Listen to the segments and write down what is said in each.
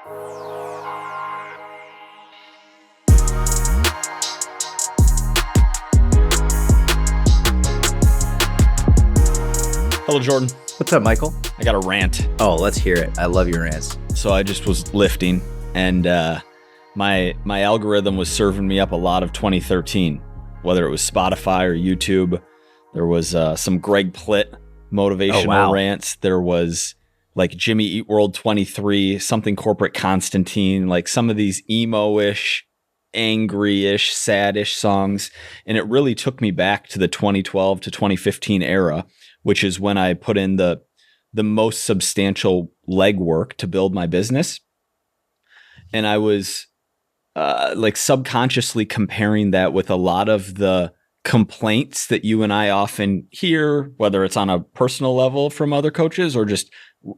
Hello, Jordan. What's up, Michael? I got a rant. Oh, let's hear it. I love your rants. So I just was lifting, and my algorithm was serving me up a lot of 2013, whether it was Spotify or YouTube. There was some Greg Plitt motivational rants. There was like Jimmy Eat World 23, something corporate Constantine, like some of these emo-ish, angry-ish, sad-ish songs. And it really took me back to the 2012 to 2015 era, which is when I put in the most substantial legwork to build my business. And I was like subconsciously comparing that with a lot of the complaints that you and I often hear, whether it's on a personal level from other coaches or just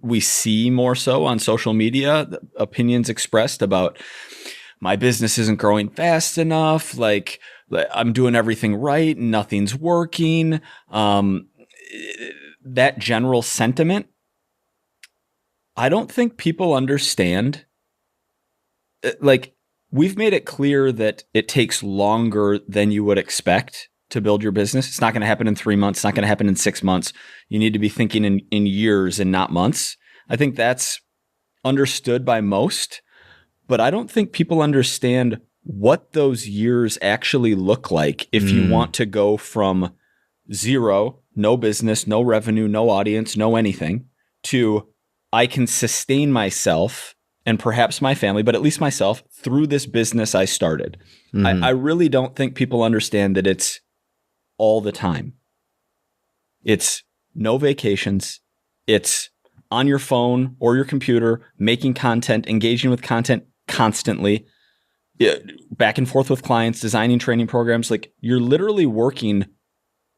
we see more so on social media, opinions expressed about my business isn't growing fast enough, like I'm doing everything right and nothing's working. That general sentiment, I don't think people understand. Like, we've made it clear that it takes longer than you would expect to build your business. It's not going to happen in 3 months. It's not going to happen in 6 months. You need to be thinking in years and not months. I think that's understood by most, but I don't think people understand what those years actually look like if you want to go from zero, no business, no revenue, no audience, no anything, to I can sustain myself and perhaps my family, but at least myself, through this business I started. I really don't think people understand that it's all the time. It's no vacations. It's on your phone or your computer, making content, engaging with content constantly, back and forth with clients, designing training programs. Like, you're literally working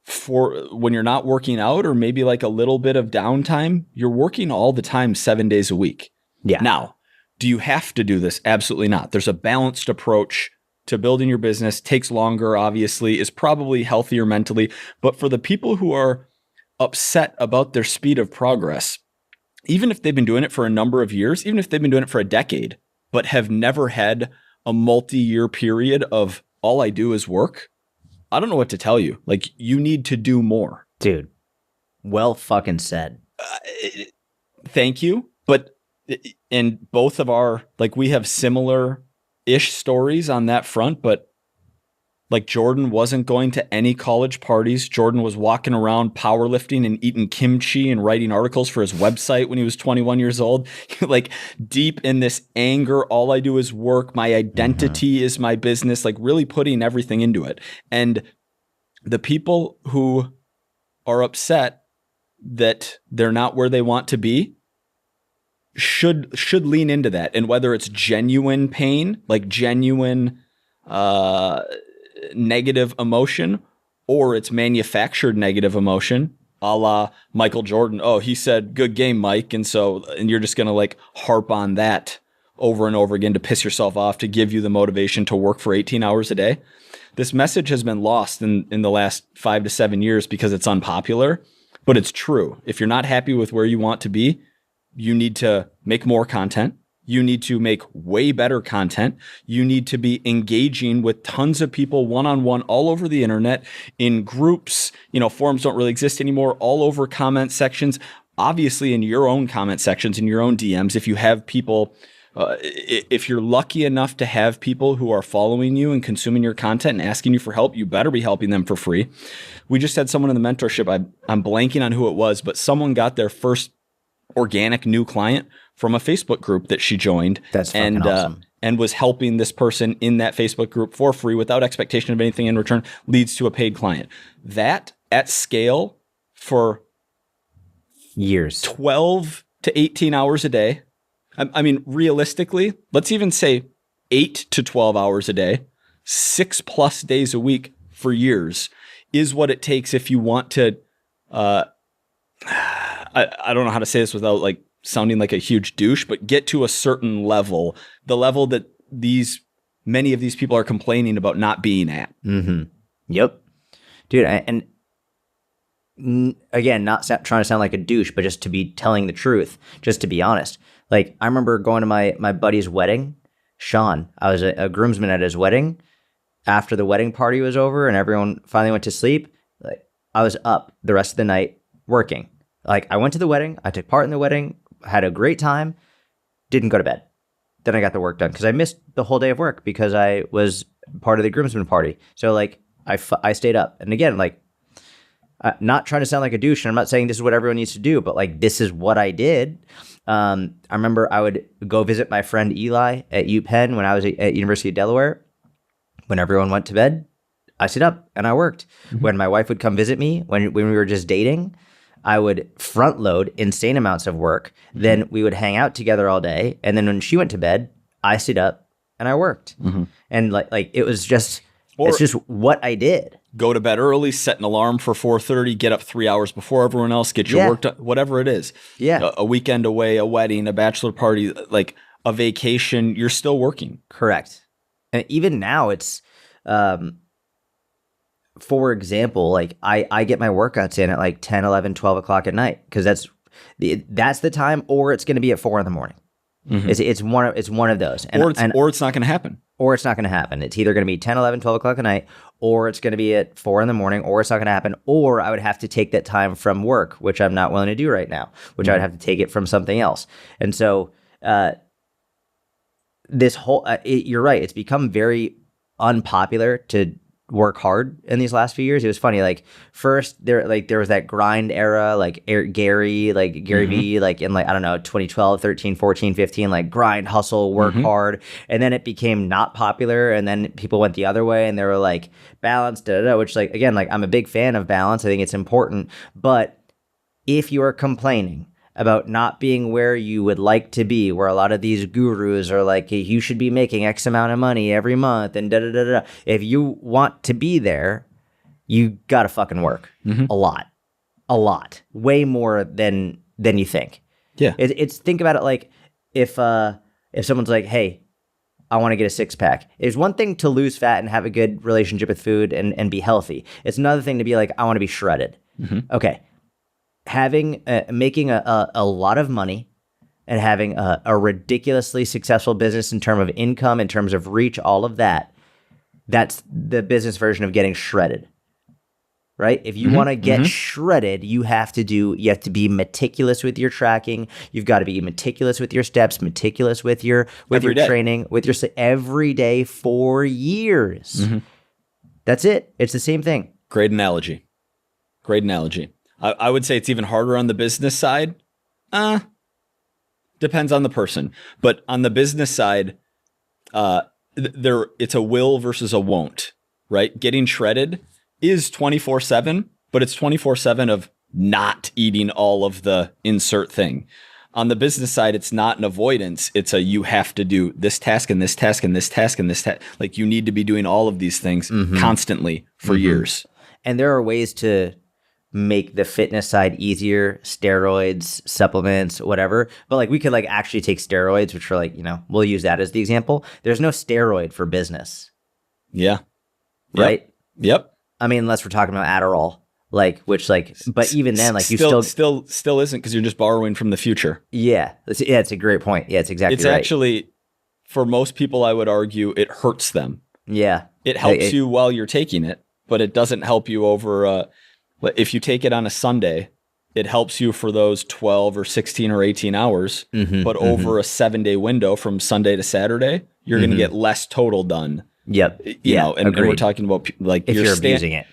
for when you're not working out or maybe like a little bit of downtime, you're working all the time, 7 days a week. Yeah. Now, do you have to do this? Absolutely not. There's a balanced approach to building your business. Takes longer, obviously, is probably healthier mentally. But for the people who are upset about their speed of progress, even if they've been doing it for a number of years, even if they've been doing it for a decade, but have never had a multi-year period of all I do is work, I don't know what to tell you. Like, you need to do more. Dude, well fucking said. Thank you. But in both of our, like, we have similar-ish stories on that front, but like, Jordan wasn't going to any college parties. Jordan was walking around powerlifting and eating kimchi and writing articles for his website when he was 21 years old. Like, deep in this anger, all I do is work. My identity is my business, like really putting everything into it. And the people who are upset that they're not where they want to be should lean into that. And whether it's genuine pain, like genuine negative emotion, or it's manufactured negative emotion, a la Michael Jordan. Oh, he said, "Good game, Mike." And you're just going to like harp on that over and over again to piss yourself off, to give you the motivation to work for 18 hours a day. This message has been lost in the last 5 to 7 years because it's unpopular, but it's true. If you're not happy with where you want to be, you need to make more content. You need to make way better content. You need to be engaging with tons of people one-on-one all over the internet, in groups. Forums don't really exist anymore, all over comment sections, obviously in your own comment sections, in your own DMs. If you have people, if you're lucky enough to have people who are following you and consuming your content and asking you for help, you better be helping them for free. We just had someone in the mentorship, I'm blanking on who it was, but someone got their first organic new client from a Facebook group that she joined. That's fucking awesome. And was helping this person in that Facebook group for free without expectation of anything in return, leads to a paid client. That at scale for years, 12 to 18 hours a day. I mean, realistically, let's even say 8 to 12 hours a day, 6+ days a week for years is what it takes if you want to, I don't know how to say this without like sounding like a huge douche, but get to a certain level, the level that many of these people are complaining about not being at. Mm-hmm. Yep. Dude, and again, not trying to sound like a douche, but just to be telling the truth, just to be honest. Like I remember going to my buddy's wedding, Sean. I was a groomsman at his wedding. After the wedding party was over and everyone finally went to sleep, like I was up the rest of the night working. Like I went to the wedding, I took part in the wedding, had a great time, didn't go to bed. Then I got the work done because I missed the whole day of work because I was part of the groomsmen party. So like I stayed up. And again, like not trying to sound like a douche, and I'm not saying this is what everyone needs to do, but like this is what I did. I remember I would go visit my friend Eli at UPenn when I was at University of Delaware. When everyone went to bed, I stayed up and I worked. Mm-hmm. When my wife would come visit me, when we were just dating, I would front load insane amounts of work. Mm-hmm. Then we would hang out together all day. And then when she went to bed, I stayed up and I worked. Mm-hmm. And like it was just, it's just what I did. Go to bed early, set an alarm for 4:30, get up 3 hours before everyone else, get your work done, whatever it is. Yeah. A weekend away, a wedding, a bachelor party, like a vacation, you're still working. Correct. And even now it's, for example, like I get my workouts in at like 10, 11, 12 o'clock at night because that's the time, or it's going to be at 4 a.m. Mm-hmm. It's one of those. And, or it's not going to happen. Or it's not going to happen. It's either going to be 10, 11, 12 o'clock at night, or it's going to be at 4 a.m, or it's not going to happen, or I would have to take that time from work, which I'm not willing to do right now, which I would have to take it from something else. And so this whole, you're right, it's become very unpopular to work hard in these last few years. It was funny. Like first there was that grind era, like Gary V, like in like, I don't know, 2012, 13, 14, 15, like grind, hustle, work hard. And then it became not popular. And then people went the other way and they were like balance, which like, again, like I'm a big fan of balance. I think it's important. But if you are complaining about not being where you would like to be, where a lot of these gurus are like, hey, you should be making X amount of money every month and da-da-da-da. If you want to be there, you got to fucking work a lot, way more than you think. Yeah. It's think about it like if someone's like, hey, I want to get a six pack. It's one thing to lose fat and have a good relationship with food and be healthy. It's another thing to be like, I want to be shredded. Okay. Making a lot of money and having a ridiculously successful business in terms of income, in terms of reach, all of that, that's the business version of getting shredded, right? If you want to get shredded, you have to be meticulous with your tracking. You've got to be meticulous with your steps, meticulous with your training, with your every day for years. That's it. It's the same thing. Great analogy. I would say it's even harder on the business side. Depends on the person. But on the business side, it's a will versus a won't, right? Getting shredded is 24/7, but it's 24/7 of not eating all of the insert thing. On the business side, it's not an avoidance. It's you have to do this task and this task and this task and this task. Like you need to be doing all of these things constantly for years. And there are ways to make the fitness side easier, steroids, supplements, whatever. But like we could like actually take steroids, which are like, we'll use that as the example. There's no steroid for business. Yeah. Right? Yep. I mean, unless we're talking about Adderall, but even then, like you still isn't because you're just borrowing from the future. Yeah. It's a great point. Yeah, it's exactly right. It's actually, for most people, I would argue it hurts them. Yeah. It helps you while you're taking it, but it doesn't help you over if you take it on a Sunday, it helps you for those 12 or 16 or 18 hours. But over a 7-day window from Sunday to Saturday, you're going to get less total done. Yep. And we're talking about like if you're abusing it.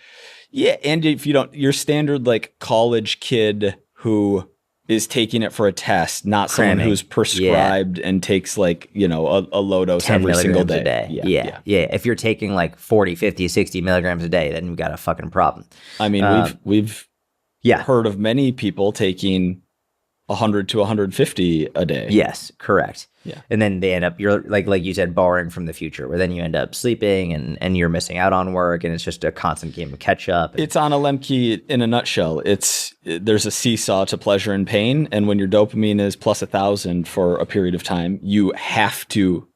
Yeah. And if you don't, your standard like college kid who is taking it for a test, not someone who's prescribed and takes like, a low dose every single day. A day. Yeah. If you're taking like 40, 50, 60 milligrams a day, then you've got a fucking problem. I mean, we've heard of many people taking 100 to 150 a day. Yes, correct. Yeah. And then they end up, you're like you said, borrowing from the future, where then you end up sleeping and you're missing out on work, and it's just a constant game of catch up. It's Anna Lemke in a nutshell. There's a seesaw to pleasure and pain, and when your dopamine is plus 1,000 for a period of time, you have to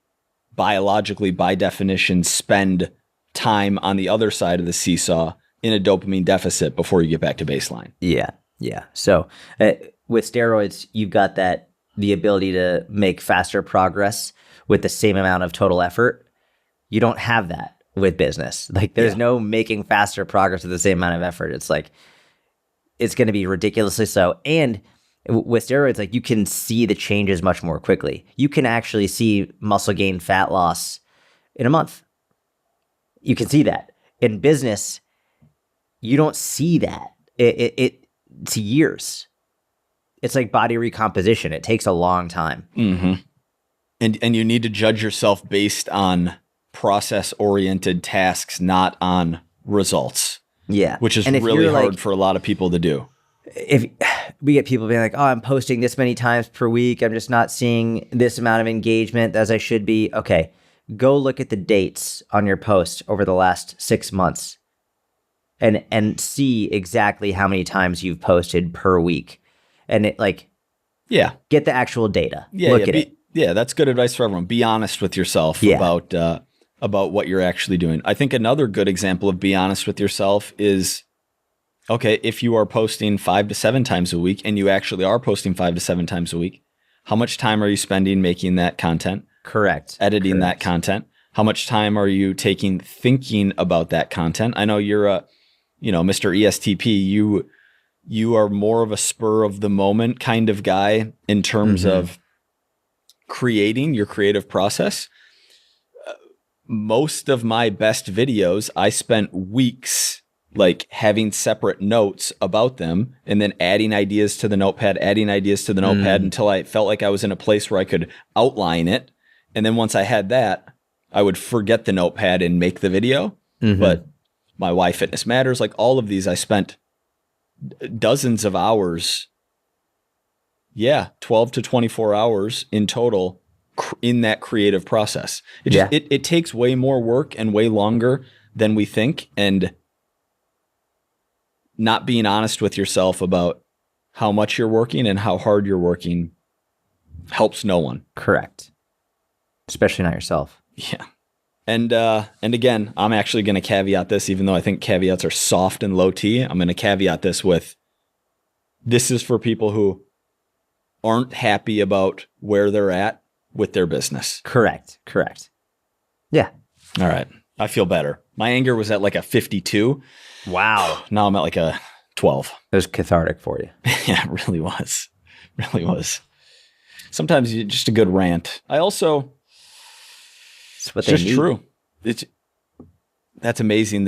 biologically, by definition, spend time on the other side of the seesaw in a dopamine deficit before you get back to baseline. Yeah. So with steroids, you've got that the ability to make faster progress with the same amount of total effort. You don't have that with business. Like there's no making faster progress with the same amount of effort. It's like, it's going to be ridiculously so. And with steroids, like you can see the changes much more quickly. You can actually see muscle gain, fat loss in a month. You can see that. In business, you don't see that. It's years. It's like body recomposition. It takes a long time. Mm-hmm. And you need to judge yourself based on process-oriented tasks, not on results. Yeah. Which is really hard for a lot of people to do. If we get people being like, oh, I'm posting this many times per week, I'm just not seeing this amount of engagement as I should be. Okay, go look at the dates on your post over the last 6 months and see exactly how many times you've posted per week. And it get the actual data. Look at it. Yeah, that's good advice for everyone. Be honest with yourself about what you're actually doing. I think another good example of be honest with yourself is, okay, if you are posting 5 to 7 times a week and you actually are posting 5 to 7 times a week, how much time are you spending making that content? Correct. Editing that content? How much time are you taking thinking about that content? I know you're Mr. ESTP, you are more of a spur of the moment kind of guy in terms of creating your creative process. Most of my best videos, I spent weeks like having separate notes about them and then adding ideas to the notepad until I felt like I was in a place where I could outline it. And then once I had that, I would forget the notepad and make the video. But my Why Fitness Matters, like all of these, I spent dozens of hours. 12 to 24 hours in total in that creative process. It takes way more work and way longer than we think. And not being honest with yourself about how much you're working and how hard you're working helps no one. Correct. Especially not yourself. Yeah. And again, I'm actually going to caveat this, even though I think caveats are soft and low T. I'm going to caveat this with, this is for people who aren't happy about where they're at with their business. Correct. Yeah. All right. I feel better. My anger was at like a 52. Wow. Now I'm at like a 12. It was cathartic for you. Yeah, it really was. Really was. Sometimes just a good rant. I also, it's what they need. True. That's amazing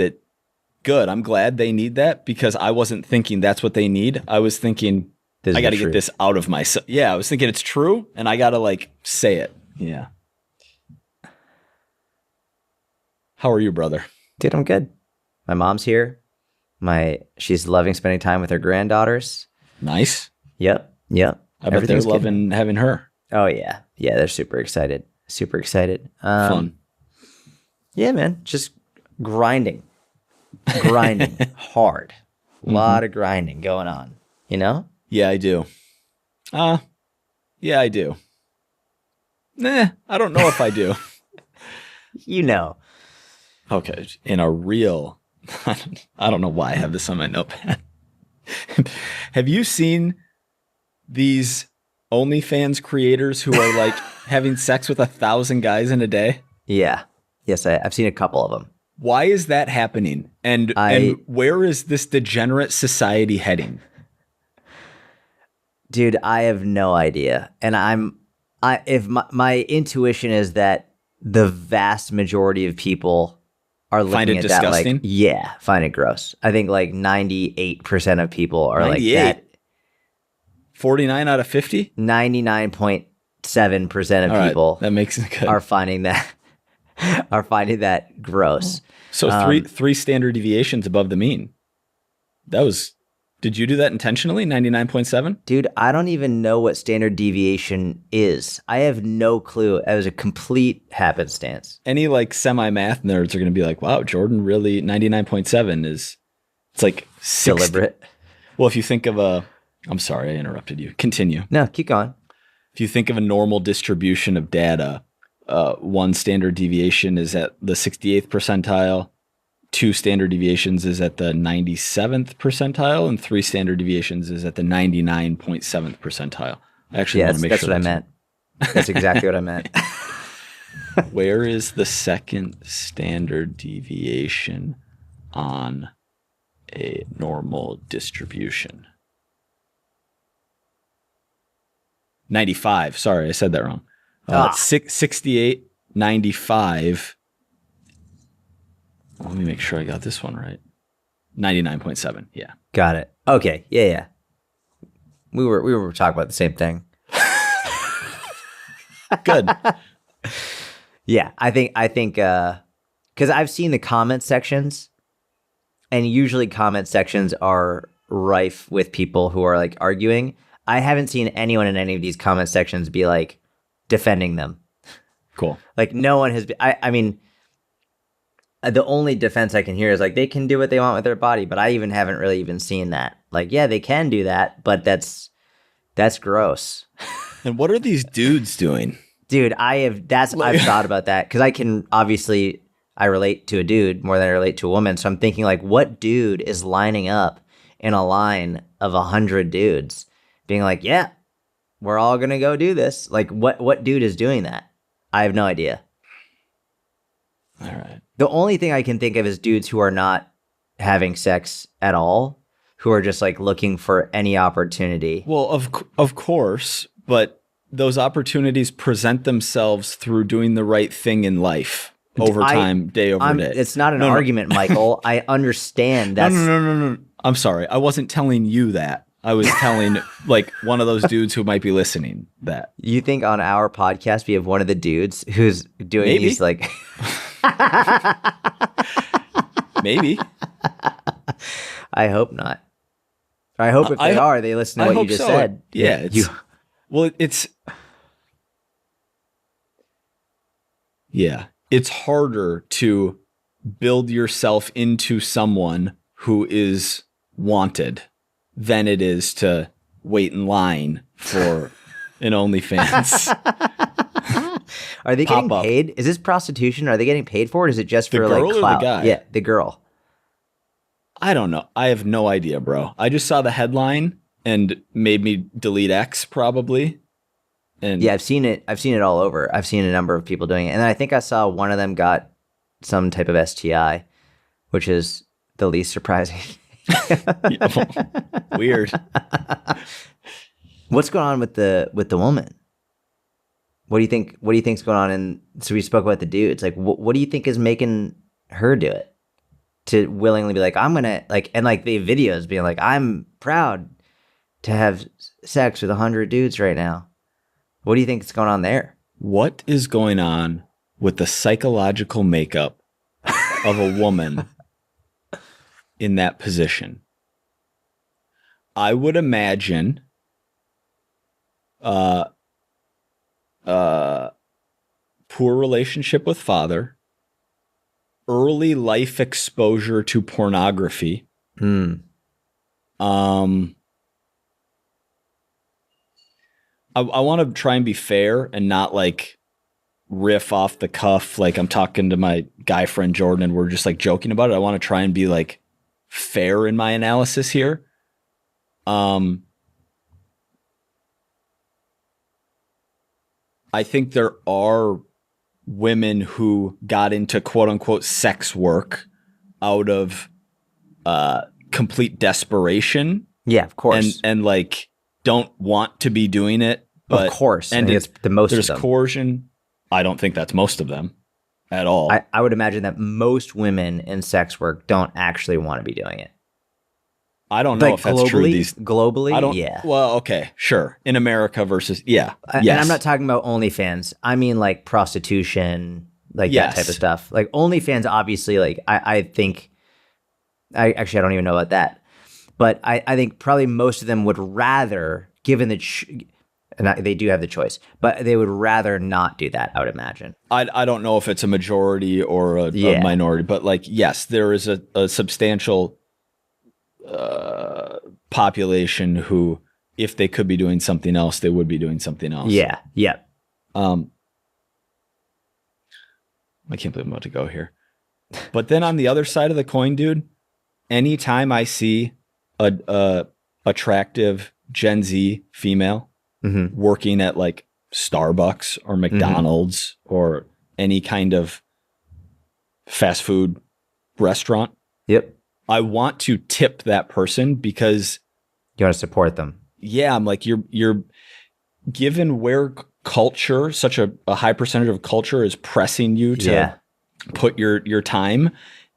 good. I'm glad they need that, because I wasn't thinking that's what they need. I was thinking, I got to get this out of myself. Yeah, I was thinking it's true, and I got to say it. Yeah. How are you, brother? Dude, I'm good. My mom's here. She's loving spending time with her granddaughters. Nice. Yep. I bet they're loving having her. Oh, yeah. Yeah, they're super excited. Fun. Yeah, man. Just grinding hard. A lot of grinding going on, you know? Yeah, I do. Yeah, I do. Nah, I don't know if I do. You know. Okay, in a real, I don't know why I have this on my notepad. Have you seen these OnlyFans creators who are having sex with 1,000 guys in a day? Yeah. Yes, I've seen a couple of them. Why is that happening? And where is this degenerate society heading? Dude, I have no idea. And if my intuition is that the vast majority of people are looking find it at disgusting? that find it gross. I think 98% of people are 98? Like that. 49 out of 50? 99.7% of people that makes it good. are finding that gross. So three standard deviations above the mean. Did you do that intentionally? 99.7? Dude, I don't even know what standard deviation is. I have no clue. It was a complete happenstance. Any semi-math nerds are going to be like, wow, Jordan really 99.7 it's like 60. Deliberate. Well, if you think of I'm sorry, I interrupted you. Continue. No, keep going. If you think of a normal distribution of data, one standard deviation is at the 68th percentile, 2 standard deviations is at the 97th percentile, and 3 standard deviations is at the 99.7th percentile. I actually Yeah, want to make that's sure what I meant. That's exactly what I meant. Where is the second standard deviation on a normal distribution? 95. Sorry, I said that wrong. 68, 95. Let me make sure I got this one right. 99.7. Yeah. Got it. Okay. Yeah. We were talking about the same thing. Good. Yeah, I think because I've seen the comment sections, and usually comment sections are rife with people who are like arguing. I haven't seen anyone in any of these comment sections be like defending them. Cool. Like no one has been. I mean, the only defense I can hear is like they can do what they want with their body, but I haven't really even seen that. Like, yeah, they can do that, but that's gross. And what are these dudes doing? Dude, I've thought about that because I relate to a dude more than I relate to a woman. So I'm thinking like, what dude is lining up in a line of 100 dudes being like, yeah, we're all going to go do this. Like what dude is doing that? I have no idea. All right. The only thing I can think of is dudes who are not having sex at all, who are just like looking for any opportunity. Well, of course, but those opportunities present themselves through doing the right thing in life over time, day over day. It's not an argument, Michael. I understand that. No. I'm sorry. I wasn't telling you that. I was telling like one of those dudes who might be listening that. You think on our podcast we have one of the dudes who's doing these like Maybe. I hope not. I hope if they are, they listen to what you just said. Yeah. It's harder to build yourself into someone who is wanted than it is to wait in line for an OnlyFans. Are they getting paid? Is this prostitution? Are they getting paid for it? Is it just for like clout? The girl or the guy? Yeah, the girl. I don't know. I have no idea, bro. I just saw the headline and made me delete X probably. And yeah, I've seen it all over. I've seen a number of people doing it. And then I think I saw one of them got some type of STI, which is the least surprising. Weird. What's going on with the woman? What do you think? What do you think's going on? And so we spoke about the dudes. Like, what do you think is making her do it? To willingly be like, I'm gonna like, and like the videos being like, I'm proud to have sex with 100 dudes right now. What do you think is going on there? What is going on with the psychological makeup of a woman in that position? I would imagine poor relationship with father, early life exposure to pornography. I want to try and be fair and not like riff off the cuff. Like I'm talking to my guy friend Jordan and we're just like joking about it. I want to try and be like fair in my analysis here. I think there are women who got into quote unquote sex work out of complete desperation. Yeah, of course. And like don't want to be doing it. But, of course. And it's the most there's of them. coercion. I don't think that's most of them at all. I would imagine that most women in sex work don't actually want to be doing it. I don't know like if that's true. Globally, I don't. Yeah. Well, okay, sure. In America versus, yes. And I'm not talking about OnlyFans. I mean like prostitution, like that type of stuff. Like OnlyFans, obviously, like I think, I don't even know about that. But I think probably most of them would rather, given and they do have the choice, but they would rather not do that, I would imagine. I don't know if it's a majority or a minority, but like, yes, there is a substantial population who, if they could be doing something else, they would be doing something else. Yeah. I can't believe I'm about to go here. But then on the other side of the coin, dude, anytime I see a attractive Gen Z female working at like Starbucks or McDonald's or any kind of fast food restaurant. Yep. I want to tip that person because you want to support them. Yeah, I'm like, you're given where culture, such a high percentage of culture is pressing you to put your time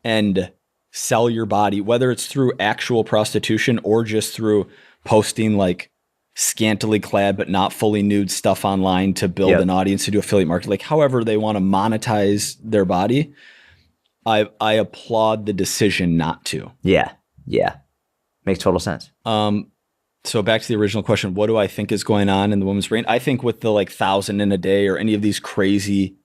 and sell your body, whether it's through actual prostitution or just through posting like scantily clad but not fully nude stuff online to build an audience, to do affiliate marketing, like however they want to monetize their body. I applaud the decision not to. Yeah. Makes total sense. So back to the original question, what do I think is going on in the women's brain? I think with the like 1,000 in a day or any of these crazy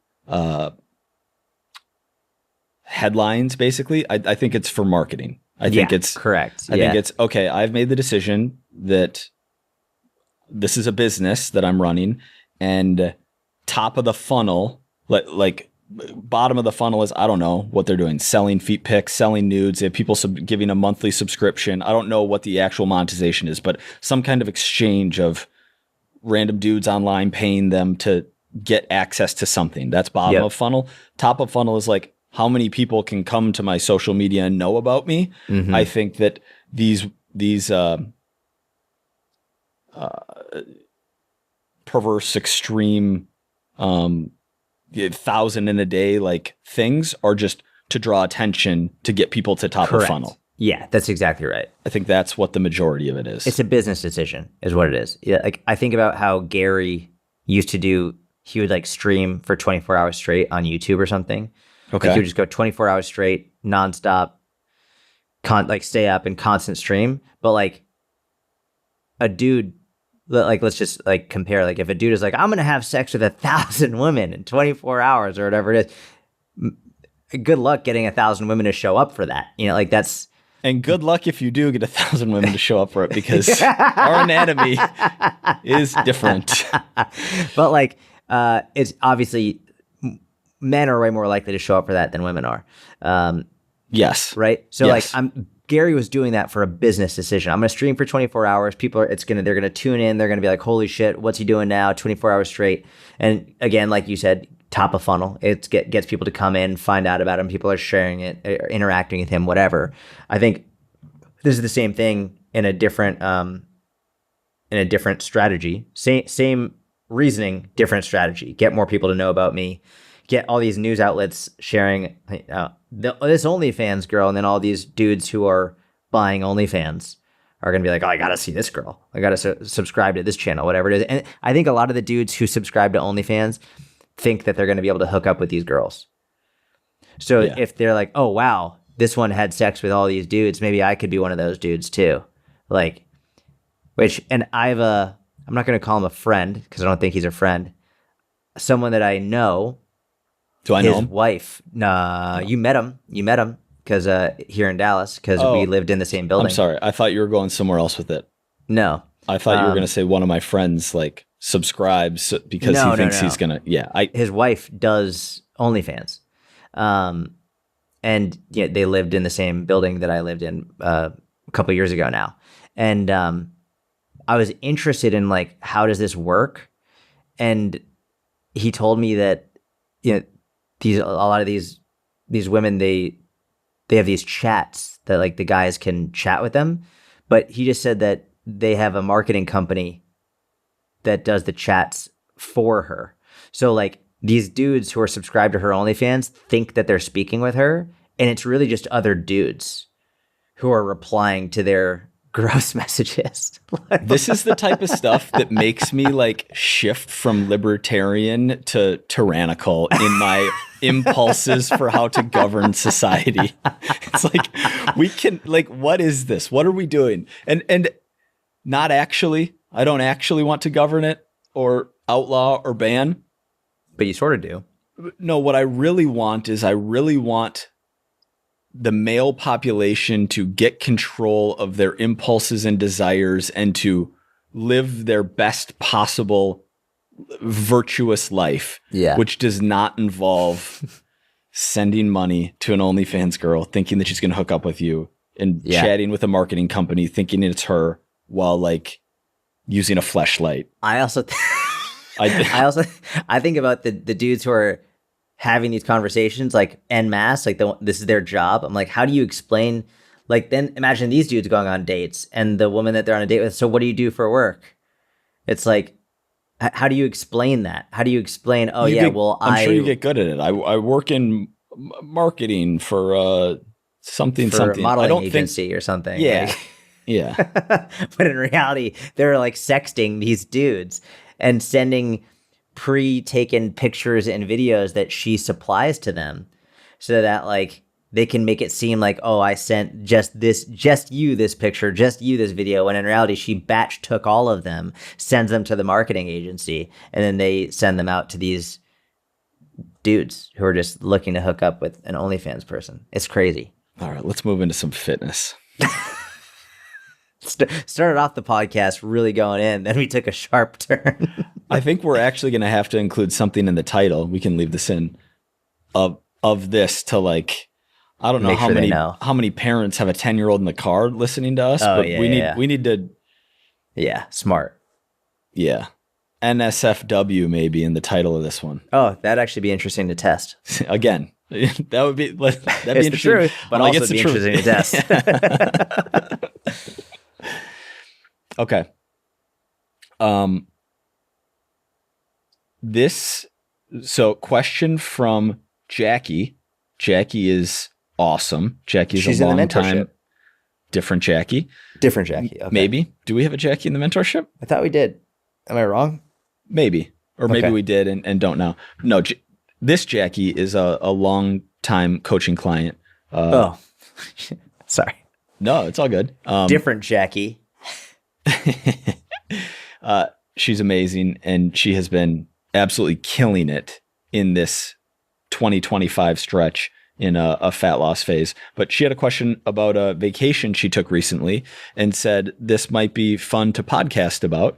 headlines, basically, I think it's for marketing. I think it's correct. I think it's, okay, I've made the decision that this is a business that I'm running, and top of the funnel, like bottom of the funnel is, I don't know what they're doing, selling feet pics, selling nudes. They have people giving a monthly subscription. I don't know what the actual monetization is, but some kind of exchange of random dudes online paying them to get access to something. That's bottom of funnel. Top of funnel is like, how many people can come to my social media and know about me? I think that these perverse, extreme, 1,000 in a day, like things are just to draw attention to get people to top of funnel. Yeah, that's exactly right. I think that's what the majority of it is. It's a business decision is what it is. Yeah, like I think about how Gary used to do, he would like stream for 24 hours straight on YouTube or something. Okay. Like he would just go 24 hours straight, nonstop, like stay up and constant stream. But like a dude, like let's just like compare, like if a dude is like, I'm going to have sex with 1,000 women in 24 hours or whatever it is, good luck getting 1,000 women to show up for that. You know, like that's. And good luck if you do get 1,000 women to show up for it, because our anatomy is different. But like, it's obviously men are way more likely to show up for that than women are. Yes. Right. So like Gary was doing that for a business decision. I'm going to stream for 24 hours. People are, they're going to tune in. They're going to be like, holy shit, what's he doing now? 24 hours straight. And again, like you said, top of funnel, it gets people to come in, find out about him. People are sharing it, interacting with him, whatever. I think this is the same thing in a different strategy. Same reasoning, different strategy. Get more people to know about me. Get all these news outlets sharing this OnlyFans girl, and then all these dudes who are buying OnlyFans are going to be like, oh, I got to see this girl. I got to subscribe to this channel, whatever it is. And I think a lot of the dudes who subscribe to OnlyFans think that they're going to be able to hook up with these girls. So if they're like, oh, wow, this one had sex with all these dudes, maybe I could be one of those dudes too. Like, and I'm not going to call him a friend because I don't think he's a friend. Someone that I know. Do I know his him? wife? Nah, no. You met him because here in Dallas, because we lived in the same building. I'm sorry. I thought you were going somewhere else with it. No. I thought you were going to say one of my friends like subscribes because he thinks he's going to, his wife does OnlyFans. And they lived in the same building that I lived in a couple of years ago now. And I was interested in like, how does this work? And he told me that, a lot of these women, they have these chats that like the guys can chat with them, but he just said that they have a marketing company that does the chats for her. So like these dudes who are subscribed to her OnlyFans think that they're speaking with her, and it's really just other dudes who are replying to their gross messages. This is the type of stuff that makes me like shift from libertarian to tyrannical in my impulses for how to govern society. It's like, we can, like, what is this? What are we doing? And not actually, I don't actually want to govern it or outlaw or ban. But you sort of do. No, what I really want is the male population to get control of their impulses and desires and to live their best possible virtuous life, which does not involve sending money to an OnlyFans girl thinking that she's going to hook up with you and chatting with a marketing company thinking it's her while like using a fleshlight. I also, I think about the dudes who are having these conversations like en masse, like this is their job. I'm like, how do you explain? Like, then imagine these dudes going on dates and the woman that they're on a date with. So what do you do for work? It's like, how do you explain that? How do you explain? Oh yeah, well, I'm sure you get good at it. I work in marketing for something. for a modeling I don't agency think, or something. yeah, Like, yeah. but in reality, they're like sexting these dudes and sending pre-taken pictures and videos that she supplies to them so that like they can make it seem like, oh, I sent just you this picture, just you this video, when in reality she batch took all of them, sends them to the marketing agency, and then they send them out to these dudes who are just looking to hook up with an OnlyFans person. It's crazy. All right, let's move into some fitness. Started off the podcast really going in, then we took a sharp turn. I think we're actually going to have to include something in the title. We can leave this in of this to like, I don't know how many parents have a 10-year-old in the car listening to us, but we need to. Yeah, smart. Yeah. NSFW maybe in the title of this one. Oh, that'd actually be interesting to test. Again, that would be that'd be it's interesting. The truth, but also be interesting to test. Okay. Question from Jackie. Jackie is awesome. Jackie's She's a long in the mentorship. time. Different Jackie. Different Jackie. Okay. Maybe. Do we have a Jackie in the mentorship? I thought we did. Am I wrong? Maybe. Or maybe we did and don't know. No, this Jackie is a long time coaching client. Sorry. No, it's all good. Different Jackie. She's amazing, and she has been absolutely killing it in this 2025 stretch in a fat loss phase. But she had a question about a vacation she took recently and said this might be fun to podcast about.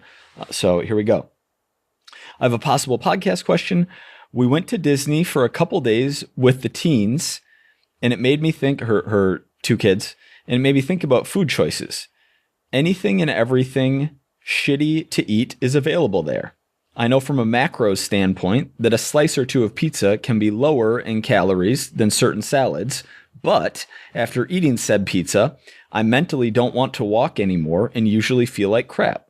So here we go. I have a possible podcast question. We went to Disney for a couple days with the teens, and it made me think, her two kids, and it made me think about food choices. Anything and everything shitty to eat is available there. I know from a macros standpoint that a slice or two of pizza can be lower in calories than certain salads, but after eating said pizza, I mentally don't want to walk anymore and usually feel like crap.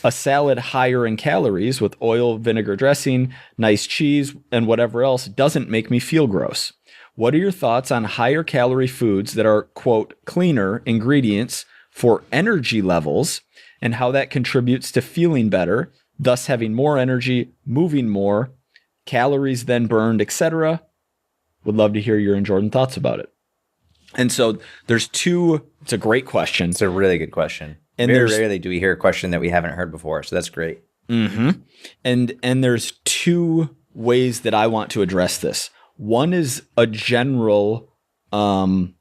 A salad higher in calories with oil, vinegar dressing, nice cheese, and whatever else doesn't make me feel gross. What are your thoughts on higher calorie foods that are, quote, cleaner ingredients for energy levels and how that contributes to feeling better, thus having more energy, moving more, calories then burned, etc.? Would love to hear your and Jordan thoughts about it. And so there's it's a great question. It's a really good question. And very rarely do we hear a question that we haven't heard before. So that's great. Mm-hmm. And there's two ways that I want to address this. One is a general, like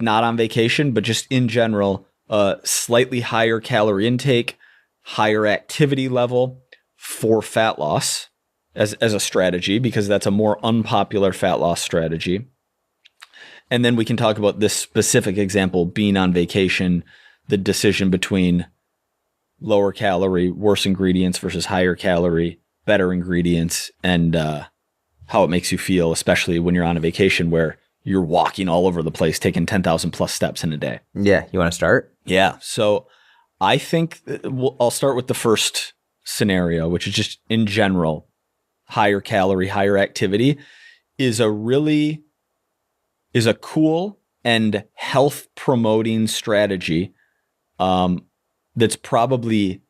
not on vacation, but just in general, slightly higher calorie intake, higher activity level for fat loss as a strategy, because that's a more unpopular fat loss strategy. And then we can talk about this specific example, being on vacation, the decision between lower calorie, worse ingredients versus higher calorie, better ingredients, and how it makes you feel, especially when you're on a vacation where you're walking all over the place, taking 10,000 plus steps in a day. Yeah. You want to start? Yeah. So I think I'll start with the first scenario, which is just in general, higher calorie, higher activity is a cool and health promoting strategy that's probably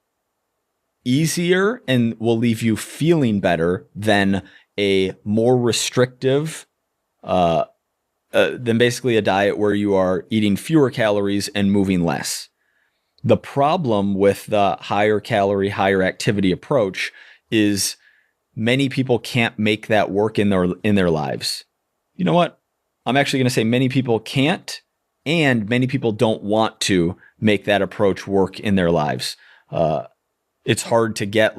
easier and will leave you feeling better than a more restrictive, than basically a diet where you are eating fewer calories and moving less. The problem with the higher calorie, higher activity approach is many people can't make that work in their lives. You know what? I'm actually going to say many people can't, and many people don't want to make that approach work in their lives. It's hard to get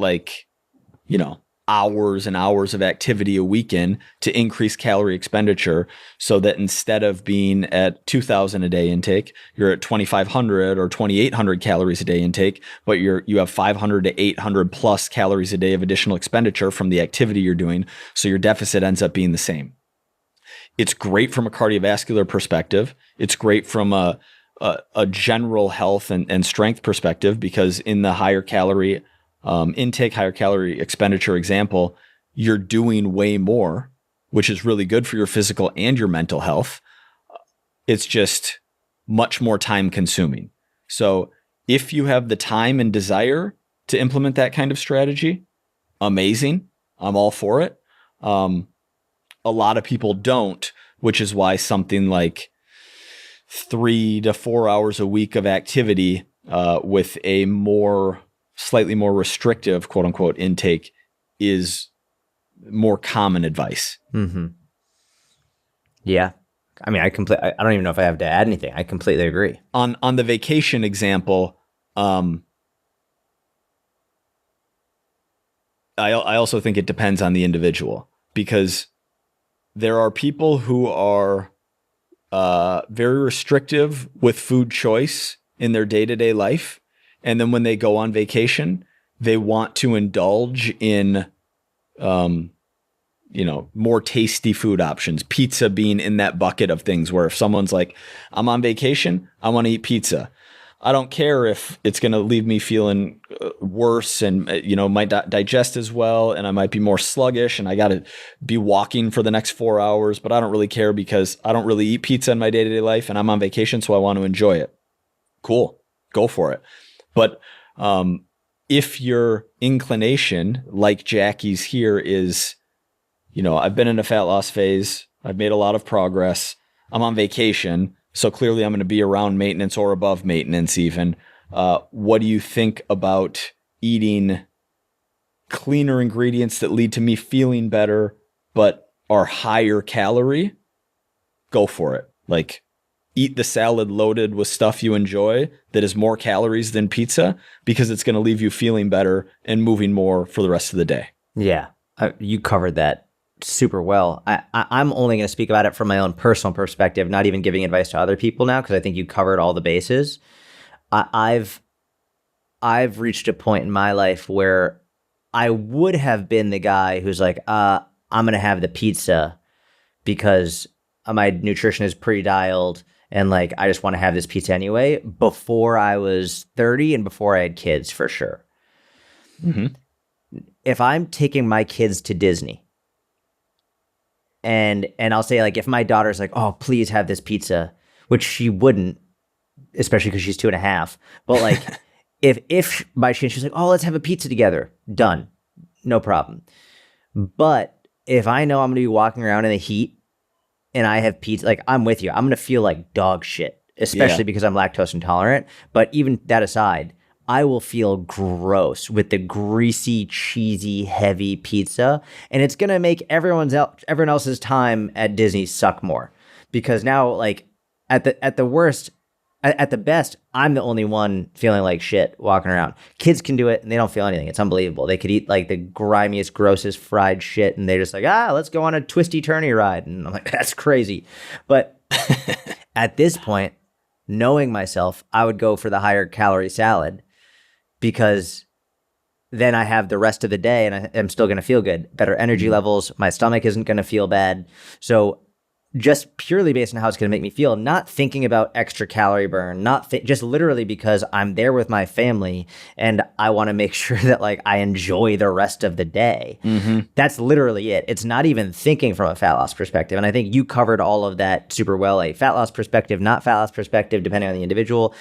hours and hours of activity a week in to increase calorie expenditure, so that instead of being at 2,000 a day intake, you're at 2,500 or 2,800 calories a day intake, but you have 500 to 800 plus calories a day of additional expenditure from the activity you're doing. So your deficit ends up being the same. It's great from a cardiovascular perspective. It's great from a general health and strength perspective, because in the higher calorie intake, higher calorie expenditure example, you're doing way more, which is really good for your physical and your mental health. It's just much more time consuming. So if you have the time and desire to implement that kind of strategy, amazing. I'm all for it. A lot of people don't, which is why something like 3 to 4 hours a week of activity with a slightly more restrictive, quote unquote, intake is more common advice. Mm-hmm. Yeah. I mean, I don't even know if I have to add anything. I completely agree. On the vacation example, I also think it depends on the individual, because there are people who are very restrictive with food choice in their day-to-day life. And then when they go on vacation, they want to indulge in, more tasty food options, pizza being in that bucket of things where if someone's like, I'm on vacation, I want to eat pizza. I don't care if it's going to leave me feeling worse and, might not digest as well. And I might be more sluggish and I got to be walking for the next 4 hours, but I don't really care because I don't really eat pizza in my day-to-day life and I'm on vacation. So I want to enjoy it. Cool. Go for it. But if your inclination, like Jackie's here, is, I've been in a fat loss phase, I've made a lot of progress, I'm on vacation, so clearly I'm going to be around maintenance or above maintenance even. What do you think about eating cleaner ingredients that lead to me feeling better but are higher calorie? Go for it. Like, eat the salad loaded with stuff you enjoy that is more calories than pizza, because it's going to leave you feeling better and moving more for the rest of the day. Yeah, you covered that super well. I'm only going to speak about it from my own personal perspective, not even giving advice to other people now, because I think you covered all the bases. I've reached a point in my life where I would have been the guy who's like, I'm going to have the pizza because my nutrition is pre-dialed and like I just want to have this pizza anyway, before I was 30 and before I had kids, for sure. Mm-hmm. If I'm taking my kids to Disney, and I'll say, like, if my daughter's like, oh, please have this pizza, which she wouldn't, especially because she's 2.5. But like, if by chance she's like, oh, let's have a pizza together, done, no problem. But if I know I'm going to be walking around in the heat and I have pizza, like, I'm with you. I'm going to feel like dog shit, especially because I'm lactose intolerant. But even that aside, I will feel gross with the greasy, cheesy, heavy pizza. And it's going to make everyone else's time at Disney suck more. Because now, like, at the worst, at the best, I'm the only one feeling like shit walking around. Kids can do it and they don't feel anything. It's unbelievable. They could eat like the grimiest, grossest fried shit and they're just like, let's go on a twisty turny ride. And I'm like, that's crazy. But at this point, knowing myself, I would go for the higher calorie salad, because then I have the rest of the day and I'm still going to feel good, better energy levels. My stomach isn't going to feel bad. So just purely based on how it's going to make me feel, not thinking about extra calorie burn, just literally because I'm there with my family and I want to make sure that like I enjoy the rest of the day. Mm-hmm. That's literally it. It's not even thinking from a fat loss perspective. And I think you covered all of that super well. A fat loss perspective, not fat loss perspective, depending on the individual.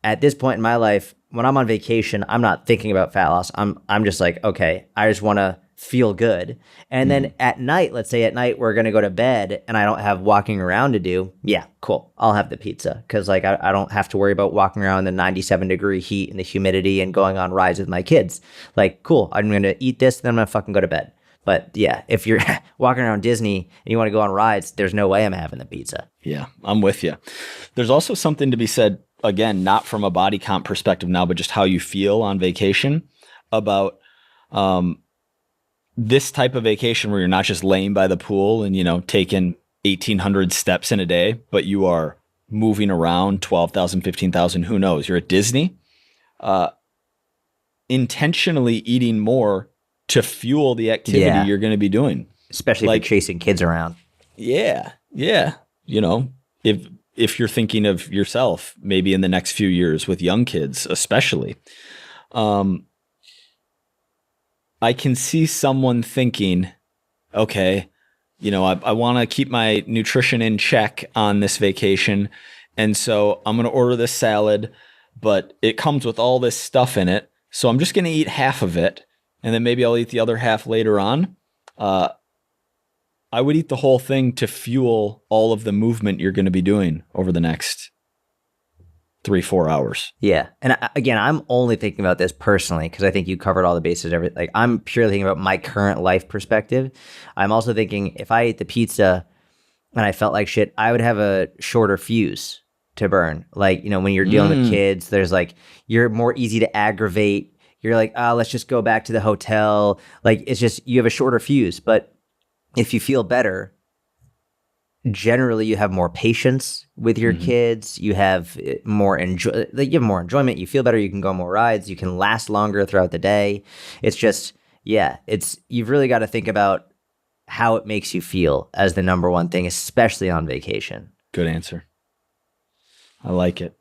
At this point in my life, when I'm on vacation, I'm not thinking about fat loss. I'm just like, okay, I just want to feel good. And then at night, let's say at night we're going to go to bed and I don't have walking around to do. Yeah, cool. I'll have the pizza because like I don't have to worry about walking around in the 97-degree heat and the humidity and going on rides with my kids. Like, cool. I'm going to eat this, then I'm going to fucking go to bed. But yeah, if you're walking around Disney and you want to go on rides, there's no way I'm having the pizza. Yeah, I'm with you. There's also something to be said, again, not from a body comp perspective now, but just how you feel on vacation, about this type of vacation where you're not just laying by the pool and, taking 1,800 steps in a day, but you are moving around 12,000, 15,000, who knows? You're at Disney, intentionally eating more to fuel the activity you're going to be doing. Especially if you're chasing kids around. Yeah. Yeah. If you're thinking of yourself, maybe in the next few years with young kids, especially, I can see someone thinking, okay, I want to keep my nutrition in check on this vacation. And so I'm going to order this salad, but it comes with all this stuff in it. So I'm just going to eat half of it. And then maybe I'll eat the other half later on. I would eat the whole thing to fuel all of the movement you're going to be doing over the next 3-4 hours. Yeah. And again, I'm only thinking about this personally because I think you covered all the bases. Like I'm purely thinking about my current life perspective. I'm also thinking if I ate the pizza and I felt like shit, I would have a shorter fuse to burn. Like, when you're dealing with kids, there's like, you're more easy to aggravate. You're like, let's just go back to the hotel. Like, it's just, you have a shorter fuse. But if you feel better, generally you have more patience with your kids. You have more enjoyment. You feel better. You can go on more rides. You can last longer throughout the day. It's just, you've really got to think about how it makes you feel as the number one thing, especially on vacation. Good answer. I like it.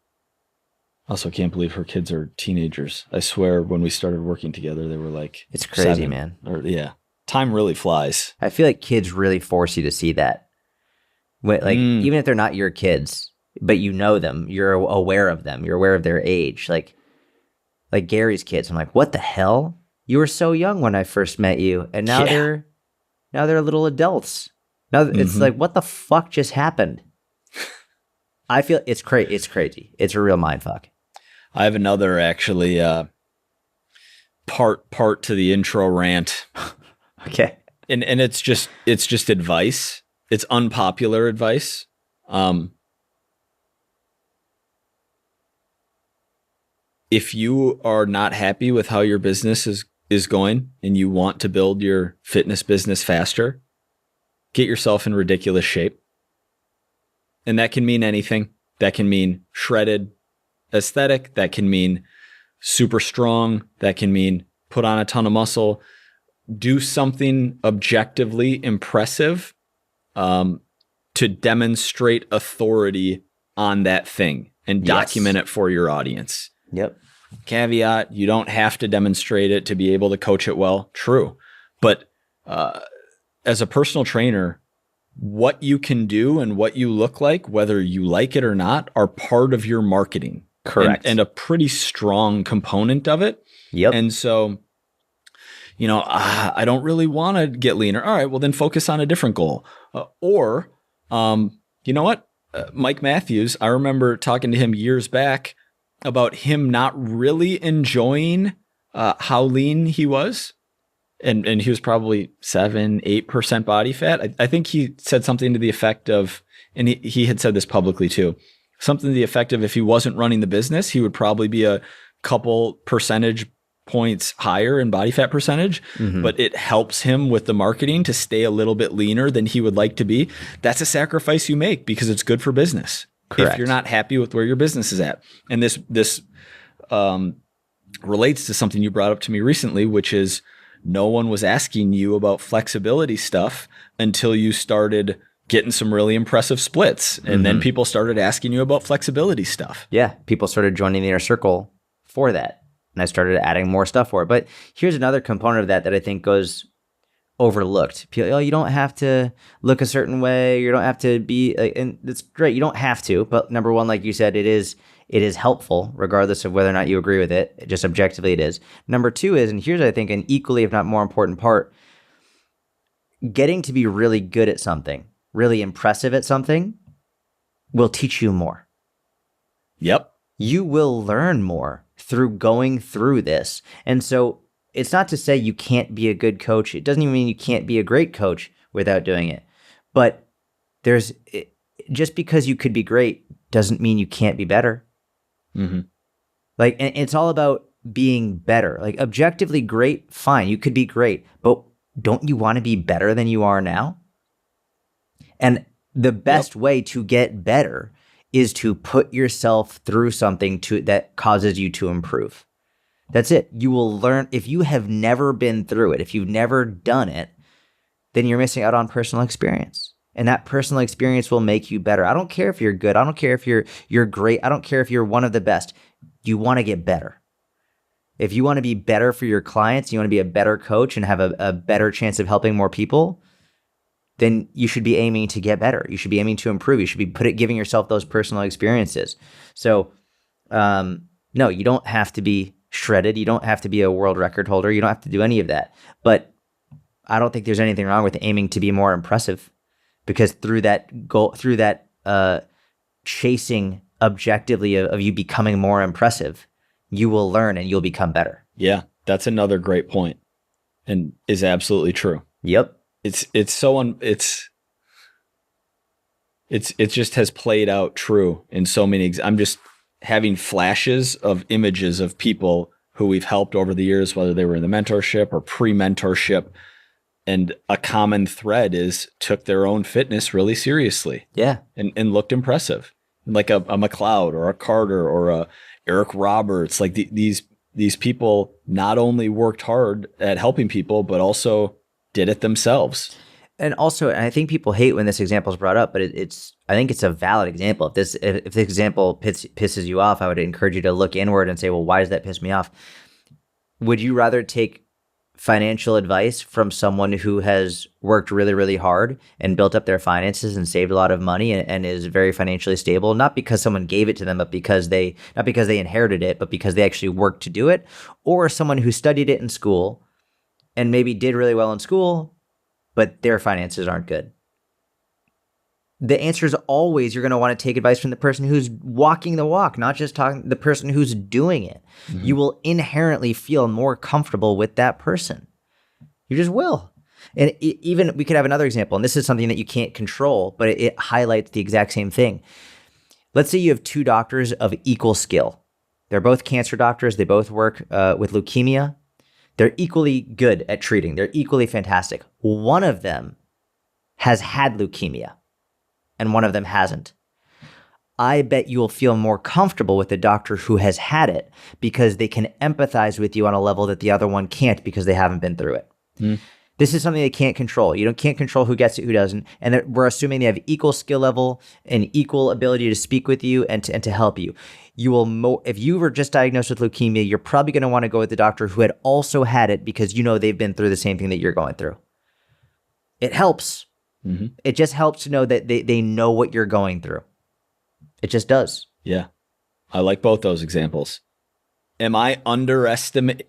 Also, can't believe her kids are teenagers. I swear when we started working together, they were like, it's crazy, 7. man. Time really flies. I feel like kids really force you to see that. Even if they're not your kids, but you know them, you're aware of them, you're aware of their age. Like Gary's kids, I'm like, what the hell? You were so young when I first met you, and now they're little adults. Now it's like, what the fuck just happened? I feel it's crazy. It's a real mind fuck. I have another actually part to the intro rant. Okay. And it's just advice. It's unpopular advice. If you are not happy with how your business is going and you want to build your fitness business faster, get yourself in ridiculous shape. And that can mean anything. That can mean shredded aesthetic. That can mean super strong. That can mean put on a ton of muscle. Do something objectively impressive to demonstrate authority on that thing and document it for your audience. Yep. Caveat, you don't have to demonstrate it to be able to coach it well. True. But as a personal trainer, what you can do and what you look like, whether you like it or not, are part of your marketing. Correct. And a pretty strong component of it. Yep. And so, I don't really want to get leaner. All right, well, then focus on a different goal. Or, you know what? Mike Matthews, I remember talking to him years back about him not really enjoying how lean he was. And he was probably 7-8% body fat. I think he said something to the effect of, and he had said this publicly too, something to the effect of if he wasn't running the business, he would probably be a couple percentage points higher in body fat percentage, but it helps him with the marketing to stay a little bit leaner than he would like to be. That's a sacrifice you make because it's good for business. Correct. If you're not happy with where your business is at. And this relates to something you brought up to me recently, which is no one was asking you about flexibility stuff until you started getting some really impressive splits. And then people started asking you about flexibility stuff. Yeah. People started joining the inner circle for that. And I started adding more stuff for it. But here's another component of that I think goes overlooked. People, you don't have to look a certain way. You don't have to be, and it's great. You don't have to. But number one, like you said, it is helpful regardless of whether or not you agree with it. Just objectively it is. Number two is, and here's I think an equally if not more important part, getting to be really good at something, really impressive at something will teach you more. Yep. You will learn more through going through this. And so it's not to say you can't be a good coach. It doesn't even mean you can't be a great coach without doing it. But just because you could be great doesn't mean you can't be better. Like, and it's all about being better. Like objectively great, fine, you could be great. But don't you want to be better than you are now? And the best way to get better is to put yourself through something that causes you to improve. That's it. You will learn. If you have never been through it, if you've never done it, then you're missing out on personal experience. And that personal experience will make you better. I don't care if you're good. I don't care if you're great. I don't care if you're one of the best. You want to get better. If you want to be better for your clients, you want to be a better coach and have a better chance of helping more people, then you should be aiming to get better. You should be aiming to improve. You should be giving yourself those personal experiences. So, no, you don't have to be shredded. You don't have to be a world record holder. You don't have to do any of that. But I don't think there's anything wrong with aiming to be more impressive, because through that goal, through that chasing objectively of you becoming more impressive, you will learn and you'll become better. Yeah, that's another great point, and is absolutely true. Yep. It just has played out true in so many. I'm just having flashes of images of people who we've helped over the years, whether they were in the mentorship or pre-mentorship, and a common thread is took their own fitness really seriously. Yeah, and looked impressive, like a McLeod or a Carter or a Eric Roberts. Like these people not only worked hard at helping people, but also did it themselves. And also, I think people hate when this example is brought up, but I think it's a valid example. If this example pisses you off, I would encourage you to look inward and say, well, why does that piss me off? Would you rather take financial advice from someone who has worked really, really hard and built up their finances and saved a lot of money and is very financially stable, not because someone gave it to them, but not because they inherited it, but because they actually worked to do it, or someone who studied it in school and maybe did really well in school, but their finances aren't good? The answer is always you're going to want to take advice from the person who's walking the walk, not just the person who's doing it. Mm-hmm. You will inherently feel more comfortable with that person. You just will. And even we could have another example, and this is something that you can't control, but it highlights the exact same thing. Let's say you have two doctors of equal skill. They're both cancer doctors. They both work with leukemia. They're equally good at treating. They're equally fantastic. One of them has had leukemia, and one of them hasn't. I bet you'll feel more comfortable with the doctor who has had it because they can empathize with you on a level that the other one can't because they haven't been through it. Mm. This is something they can't control. You can't control who gets it, who doesn't. And we're assuming they have equal skill level and equal ability to speak with you and to help you. You will if you were just diagnosed with leukemia, you're probably going to want to go with the doctor who had also had it because they've been through the same thing that you're going through. It helps. Mm-hmm. It just helps to know that they know what you're going through. It just does. Yeah. I like both those examples. Am I underestimating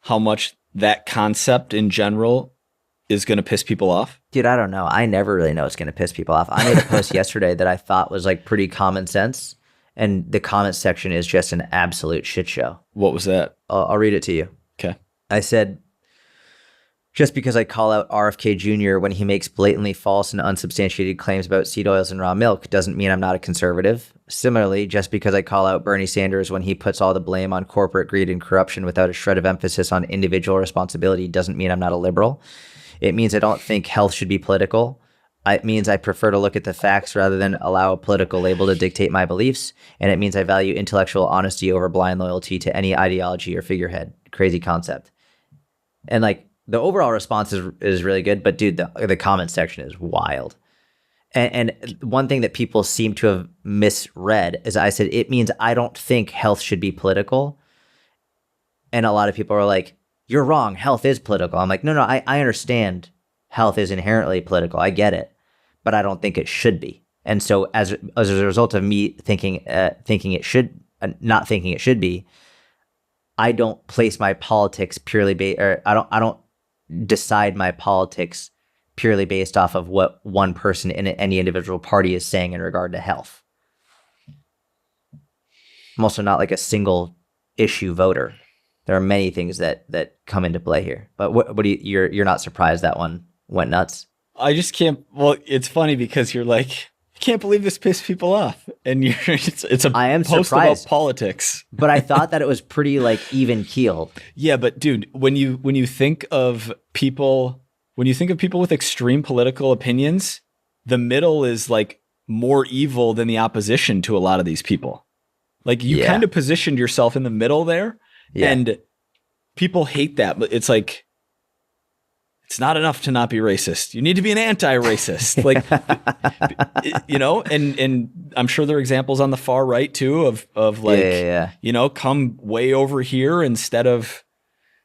how much that concept in general is going to piss people off? Dude, I don't know. I never really know it's going to piss people off. I made a post yesterday that I thought was like pretty common sense, and the comment section is just an absolute shit show. What was that? I'll read it to you. Okay. I said, just because I call out RFK Jr. when he makes blatantly false and unsubstantiated claims about seed oils and raw milk doesn't mean I'm not a conservative. Similarly, just because I call out Bernie Sanders when he puts all the blame on corporate greed and corruption without a shred of emphasis on individual responsibility doesn't mean I'm not a liberal. It means I don't think health should be political. It means I prefer to look at the facts rather than allow a political label to dictate my beliefs. And it means I value intellectual honesty over blind loyalty to any ideology or figurehead. Crazy concept. And like, the overall response is really good, but dude, the comment section is wild. And one thing that people seem to have misread is I said, it means I don't think health should be political. And a lot of people are like, you're wrong. Health is political. I'm like, no, I understand health is inherently political. I get it, but I don't think it should be. And so as a result of me thinking it should, not thinking it should be, I don't place my politics purely I don't decide my politics purely based off of what one person in any individual party is saying in regard to health. I'm also not like a single issue voter. There are many things that come into play here. But what do you're not surprised that one went nuts? I just can't. Well, it's funny because you're like, can't believe this pissed people off. And it's a I am post surprised. about politics. But I thought that it was pretty like even keeled. Yeah, but dude, when you think of people with extreme political opinions, the middle is like more evil than the opposition to a lot of these people. Like you kind of positioned yourself in the middle there, and people hate that. But it's like, it's not enough to not be racist. You need to be an anti-racist. Like, you know, and I'm sure there are examples on the far right too of like, you know, come way over here instead of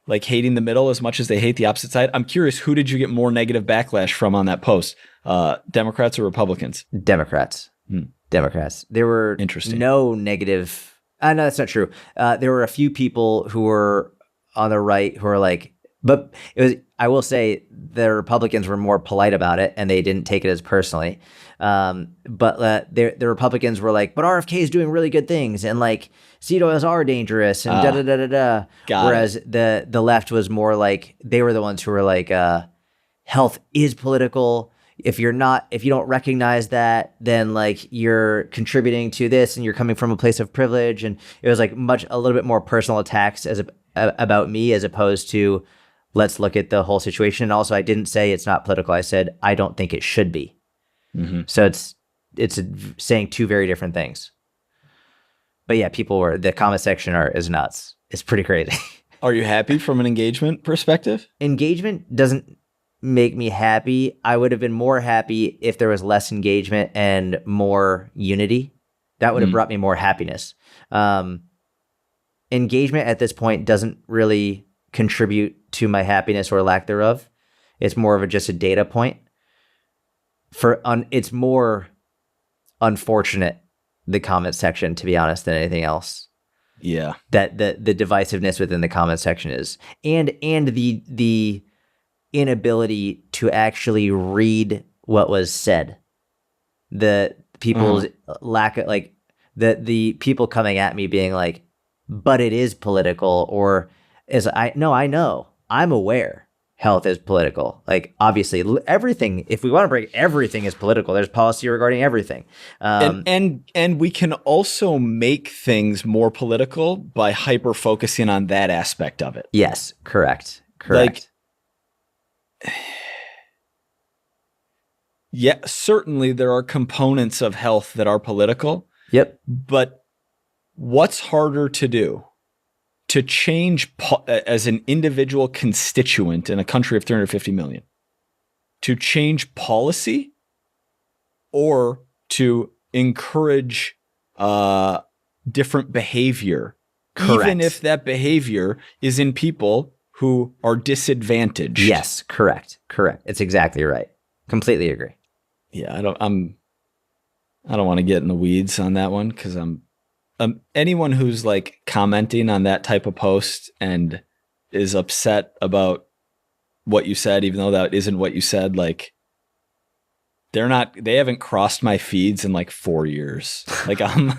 like hating the middle as much as they hate the opposite side. I'm curious, who did you get more negative backlash from on that post? Democrats or Republicans? Democrats. Democrats. There were no negative. No, that's not true. There were a few people who were on the right who were like, but it was, I will say the Republicans were more polite about it and they didn't take it as personally. But the Republicans were like, but RFK is doing really good things and like seed oils are dangerous and da-da-da-da-da. Whereas the left was more like, they were the ones who were like, health is political. If you don't recognize that, then like you're contributing to this and you're coming from a place of privilege. And it was like a little bit more personal attacks about me as opposed to let's look at the whole situation. And also I didn't say it's not political. I said, I don't think it should be. Mm-hmm. So it's saying two very different things. But yeah, the comment section is nuts. It's pretty crazy. Are you happy from an engagement perspective? Engagement doesn't make me happy. I would have been more happy if there was less engagement and more unity. That would have brought me more happiness. Engagement at this point doesn't really contribute to my happiness or lack thereof. It's more of just a data point. It's more unfortunate, the comment section, to be honest, than anything else. Yeah. That the divisiveness within the comment section is, and the inability to actually read what was said. The people's lack of like the people coming at me being like, but it is political, or I know, I'm aware health is political. Like obviously everything, if we want to break everything is political, there's policy regarding everything. And we can also make things more political by hyper focusing on that aspect of it. Yes, correct. Like, yeah, certainly there are components of health that are political. Yep. But what's harder to do? To change as an individual constituent in a country of 350 million, to change policy, or to encourage different behavior, even if that behavior is in people who are disadvantaged. Yes, correct. It's exactly right. Completely agree. Yeah, I don't want to get in the weeds on that one because anyone who's like commenting on that type of post and is upset about what you said, even though that isn't what you said, like they haven't crossed my feeds in like 4 years. Like I'm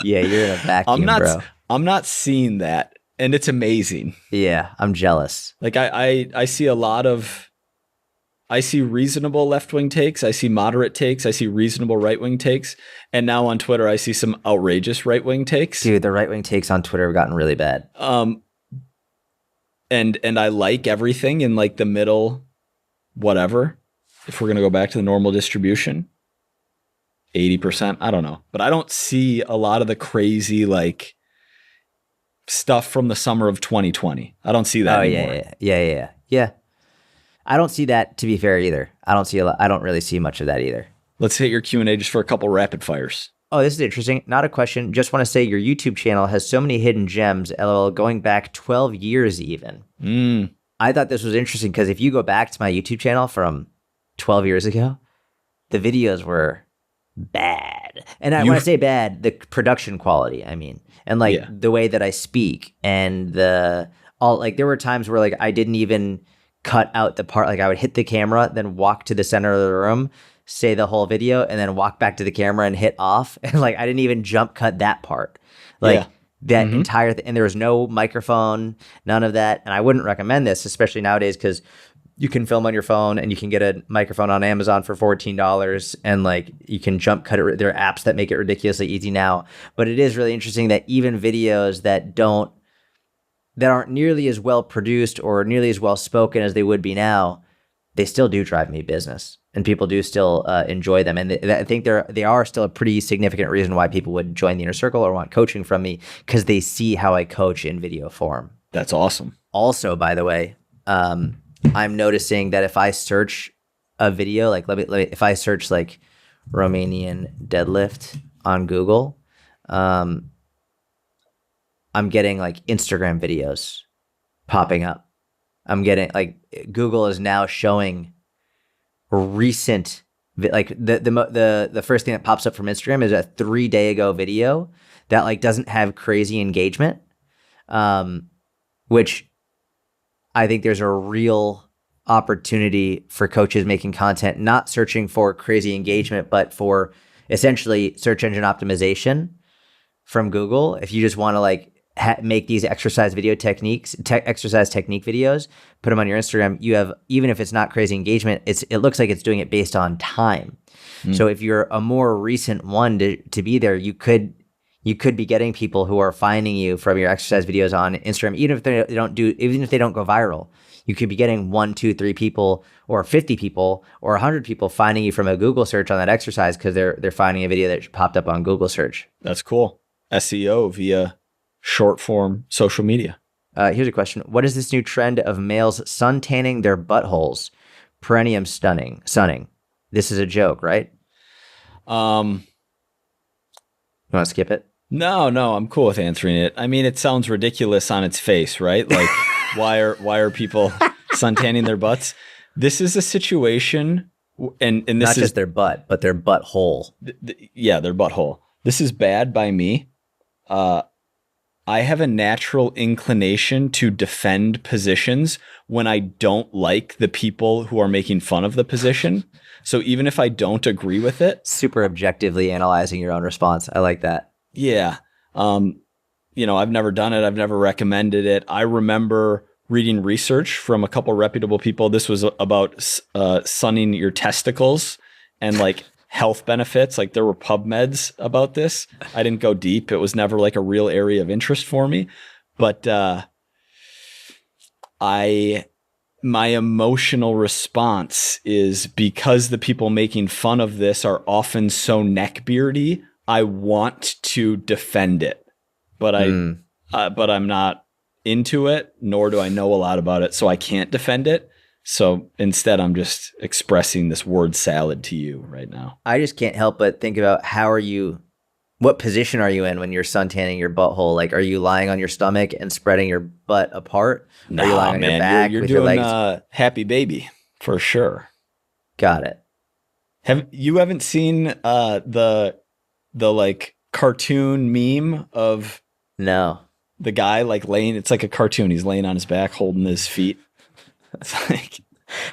yeah, you're in a vacuum, bro. I'm not seeing that. And it's amazing. Yeah, I'm jealous. Like I see I see reasonable left-wing takes. I see moderate takes. I see reasonable right-wing takes. And now on Twitter, I see some outrageous right-wing takes. Dude, the right-wing takes on Twitter have gotten really bad. And I like everything in like the middle, whatever. If we're going to go back to the normal distribution, 80%, I don't know. But I don't see a lot of the crazy like stuff from the summer of 2020. I don't see that anymore. Yeah. I don't see that, to be fair, either. I don't really see much of that either. Let's hit your Q&A just for a couple rapid fires. Oh, this is interesting. Not a question. Just want to say your YouTube channel has so many hidden gems, LOL, going back 12 years even. I thought this was interesting because if you go back to my YouTube channel from 12 years ago, the videos were bad. And when I say bad, the production quality, I mean. And like the way that I speak and there were times where like I didn't even cut out the part, like I would hit the camera, then walk to the center of the room, say the whole video, and then walk back to the camera and hit off. And like I didn't even jump cut that part. Like that entire thing. And there was no microphone, none of that. And I wouldn't recommend this, especially nowadays, because you can film on your phone, and you can get a microphone on Amazon for $14, and like you can jump cut it. There are apps that make it ridiculously easy now. But it is really interesting that even videos that aren't nearly as well produced or nearly as well spoken as they would be now, they still do drive me business, and people do still enjoy them. And I think they are still a pretty significant reason why people would join the inner circle or want coaching from me, because they see how I coach in video form. That's awesome. Also, by the way, I'm noticing that if I search a video, like if I search like Romanian deadlift on Google, I'm getting like Instagram videos popping up. I'm getting like Google is now showing recent, like the first thing that pops up from Instagram is a 3-day ago video that like doesn't have crazy engagement, which I think there's a real opportunity for coaches making content, not searching for crazy engagement, but for essentially search engine optimization from Google. If you just want to like make these exercise technique videos, put them on your Instagram, you have, even if it's not crazy engagement, it looks like it's doing it based on time. So if you're a more recent one to be there, you could be getting people who are finding you from your exercise videos on Instagram, even if they don't go viral. You could be getting 1, 2, 3 people, or 50 people, or 100 people finding you from a Google search on that exercise because they're finding a video that popped up on Google search. That's cool. SEO via short form social media. Here's a question. What is this new trend of males sun tanning their buttholes? Perennium sunning. This is a joke, right? You want to skip it? No, I'm cool with answering it. I mean, it sounds ridiculous on its face, right? Like, why are people sun tanning their butts? This is a situation, and this not just their butt, but their butthole. Yeah, their butthole. This is bad by me. I have a natural inclination to defend positions when I don't like the people who are making fun of the position. So even if I don't agree with it. Super objectively analyzing your own response. I like that. Yeah. I've never done it. I've never recommended it. I remember reading research from a couple reputable people. This was about sunning your testicles and like health benefits. Like there were PubMeds about this. I didn't go deep. It was never like a real area of interest for me. But my emotional response is, because the people making fun of this are often so neckbeardy, I want to defend it. But I'm not into it, nor do I know a lot about it, so I can't defend it. So instead, I'm just expressing this word salad to you right now. I just can't help but think about what position are you in when you're suntanning your butthole? Like, are you lying on your stomach and spreading your butt apart? Are you lying on your back you're with doing your legs? Happy baby for sure. Got it. Haven't seen the like cartoon meme of No. the guy like laying? It's like a cartoon. He's laying on his back, holding his feet. It's like,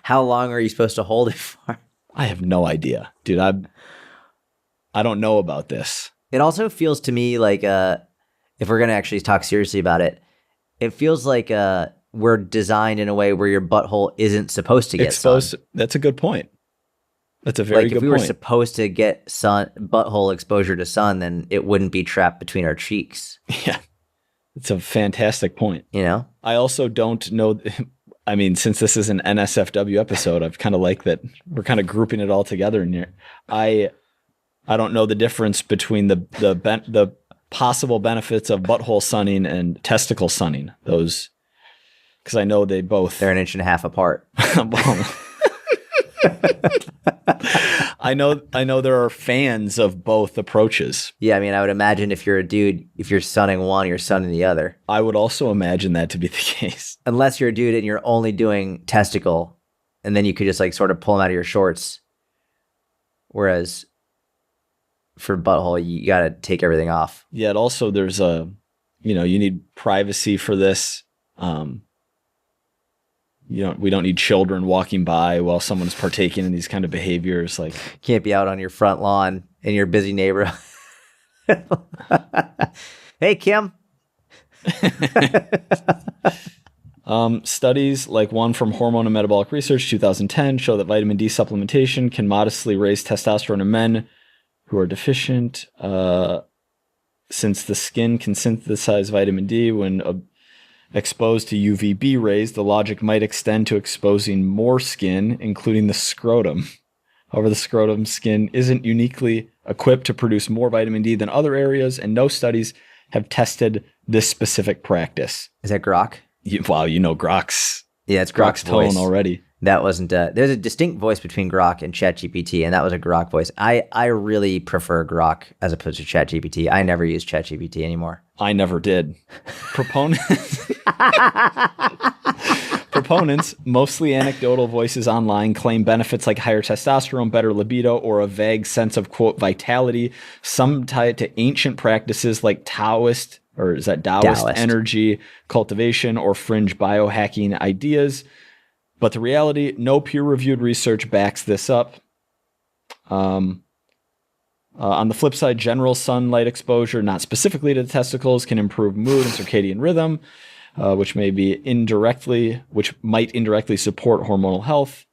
how long are you supposed to hold it for? I have no idea, dude. I don't know about this. It also feels to me like, if we're going to actually talk seriously about it, it feels like we're designed in a way where your butthole isn't supposed to get exposed. sun. That's a good point. That's a very good point. If we were supposed to get butthole exposure to sun, then it wouldn't be trapped between our cheeks. Yeah, it's a fantastic point. You know? I also don't know. I mean, since this is an NSFW episode, I've kind of like that we're kind of grouping it all together in here. I don't know the difference between the possible benefits of butthole sunning and testicle sunning. Those, because I know they're 1.5 inches apart. I know there are fans of both approaches. Yeah, I mean, I would imagine if you're a dude, if you're sunning one, you're sunning the other. I would also imagine that to be the case. Unless you're a dude and you're only doing testicle, and then you could just like sort of pull them out of your shorts. Whereas for butthole, you got to take everything off. Yeah, and also there's you need privacy for this. We don't need children walking by while someone's partaking in these kind of behaviors. Like, can't be out on your front lawn in your busy neighborhood. Hey, Kim. Studies like one from Hormone and Metabolic Research 2010 show that vitamin D supplementation can modestly raise testosterone in men who are deficient. Since the skin can synthesize vitamin D when exposed to UVB rays, the logic might extend to exposing more skin, including the scrotum. However, the scrotum skin isn't uniquely equipped to produce more vitamin D than other areas, and no studies have tested this specific practice. Is that Grok? Wow, you know Grok's. Yeah, it's Grok's voice. tone already. That wasn't. There's a distinct voice between Grok and ChatGPT, and that was a Grok voice. I really prefer Grok as opposed to ChatGPT. I never use ChatGPT anymore. I never did. Proponents, mostly anecdotal voices online, claim benefits like higher testosterone, better libido, or a vague sense of, quote, vitality. Some tie it to ancient practices like Taoist energy cultivation or fringe biohacking ideas. But the reality, no peer-reviewed research backs this up. On the flip side, general sunlight exposure, not specifically to the testicles, can improve mood and circadian rhythm, which might indirectly support hormonal health.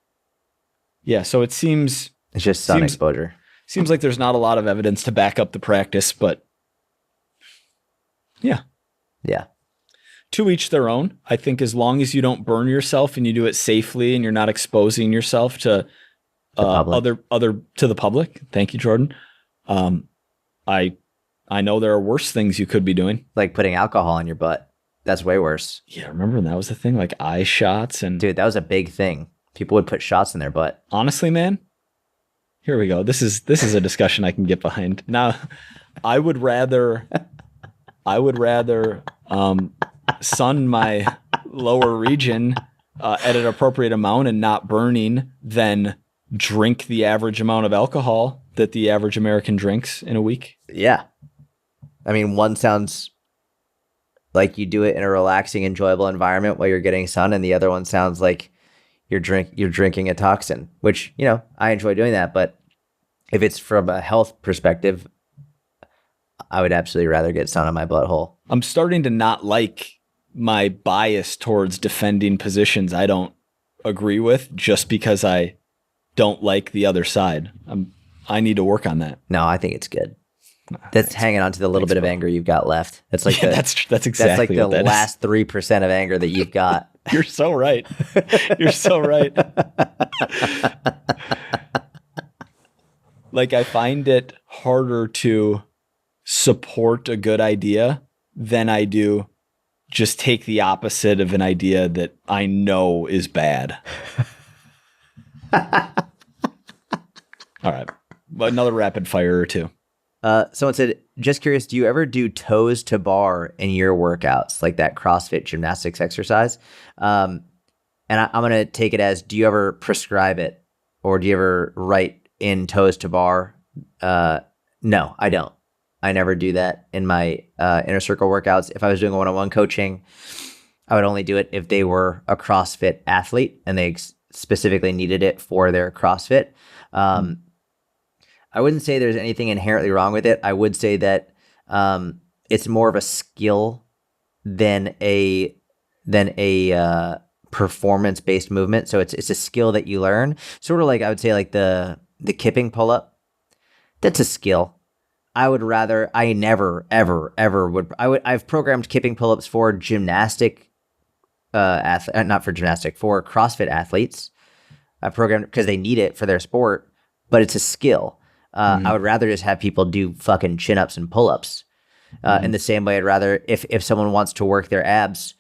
Yeah, so it seems it's just sun exposure. Seems like there's not a lot of evidence to back up the practice, but yeah. To each their own. I think as long as you don't burn yourself and you do it safely and you're not exposing yourself to the public. Thank you, Jordan. I know there are worse things you could be doing, like putting alcohol in your butt. That's way worse. Yeah, remember when that was the thing, like eye shots and dude, that was a big thing. People would put shots in their butt. Honestly, man, here we go. This is a discussion I can get behind. Now, I would rather sun my lower region at an appropriate amount and not burning than drink the average amount of alcohol that the average American drinks in a week. Yeah. I mean, one sounds like you do it in a relaxing, enjoyable environment while you're getting sun, and the other one sounds like you're drinking a toxin, which, you know, I enjoy doing that. But if it's from a health perspective, I would absolutely rather get sun on my butthole. I'm starting to not like my bias towards defending positions I don't agree with just because I don't like the other side. I need to work on that. No, I think it's good. That's hanging on to the little bit of anger you've got left. That's like that's exactly the last 3% of anger that you've got. You're so right. You're so right. Like, I find it harder to support a good idea than I do just take the opposite of an idea that I know is bad. All right. Another rapid fire or two. Someone said, just curious, do you ever do toes to bar in your workouts, like that CrossFit gymnastics exercise? And I'm going to take it as, do you ever prescribe it, or do you ever write in toes to bar? No, I don't. I never do that in my inner circle workouts. If I was doing one-on-one coaching, I would only do it if they were a CrossFit athlete and they specifically needed it for their CrossFit. I wouldn't say there's anything inherently wrong with it. I would say that it's more of a skill than a performance-based movement. So it's a skill that you learn. Sort of like, I would say, like the kipping pull-up. That's a skill. I've programmed kipping pull-ups for for CrossFit athletes. I programmed because they need it for their sport, but it's a skill. I would rather just have people do fucking chin-ups and pull-ups. In the same way, I'd rather, if someone wants to work their abs,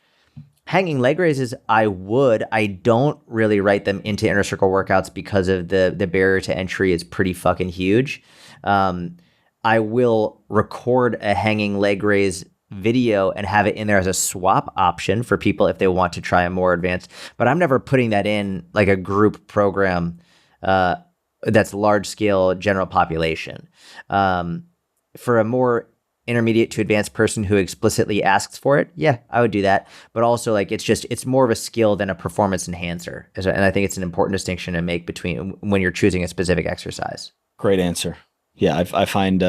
hanging leg raises, I would. I don't really write them into inner circle workouts because of the barrier to entry is pretty fucking huge. I will record a hanging leg raise video and have it in there as a swap option for people if they want to try a more advanced, but I'm never putting that in like a group program that's large scale general population. For a more intermediate to advanced person who explicitly asks for it, yeah, I would do that. But also, like, it's more of a skill than a performance enhancer. And I think it's an important distinction to make between when you're choosing a specific exercise. Great answer. Yeah, I find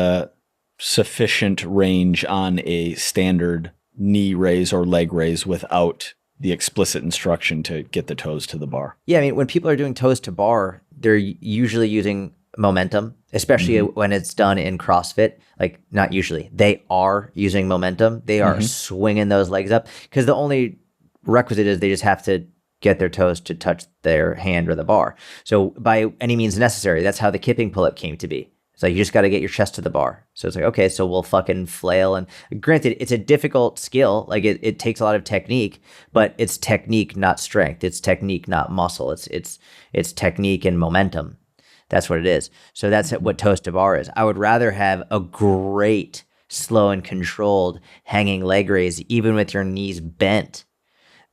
sufficient range on a standard knee raise or leg raise without the explicit instruction to get the toes to the bar. Yeah, I mean, when people are doing toes to bar, they're usually using momentum, especially when it's done in CrossFit. Like, not usually. They are using momentum. They are swinging those legs up because the only requisite is they just have to get their toes to touch their hand or the bar. So by any means necessary, that's how the kipping pull-up came to be. It's like, you just got to get your chest to the bar. So it's like, okay, so we'll fucking flail. And granted, it's a difficult skill. Like, it takes a lot of technique, but it's technique, not strength. It's technique, not muscle. It's technique and momentum. That's what it is. So that's what toes to bar is. I would rather have a great, slow and controlled hanging leg raise, even with your knees bent,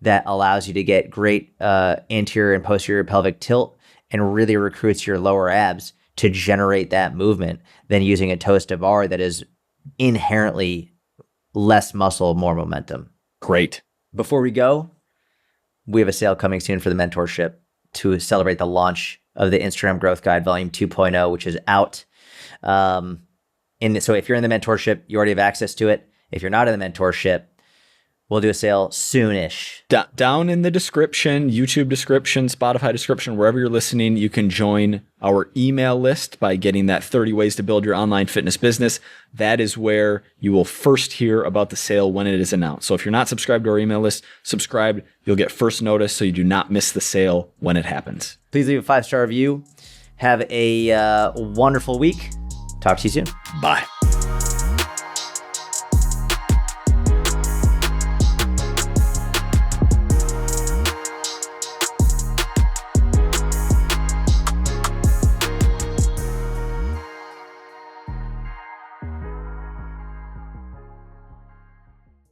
that allows you to get great anterior and posterior pelvic tilt and really recruits your lower abs to generate that movement than using a toes to bar that is inherently less muscle, more momentum. Great. Before we go, we have a sale coming soon for the mentorship to celebrate the launch of the Instagram Growth Guide Volume 2.0, which is out. So if you're in the mentorship, you already have access to it. If you're not in the mentorship, we'll do a sale soonish. Down in the description, YouTube description, Spotify description, wherever you're listening, you can join our email list by getting that 30 ways to build your online fitness business. That is where you will first hear about the sale when it is announced. So if you're not subscribed to our email list, subscribe. You'll get first notice so you do not miss the sale when it happens. Please leave a 5-star review. Have a wonderful week. Talk to you soon. Bye.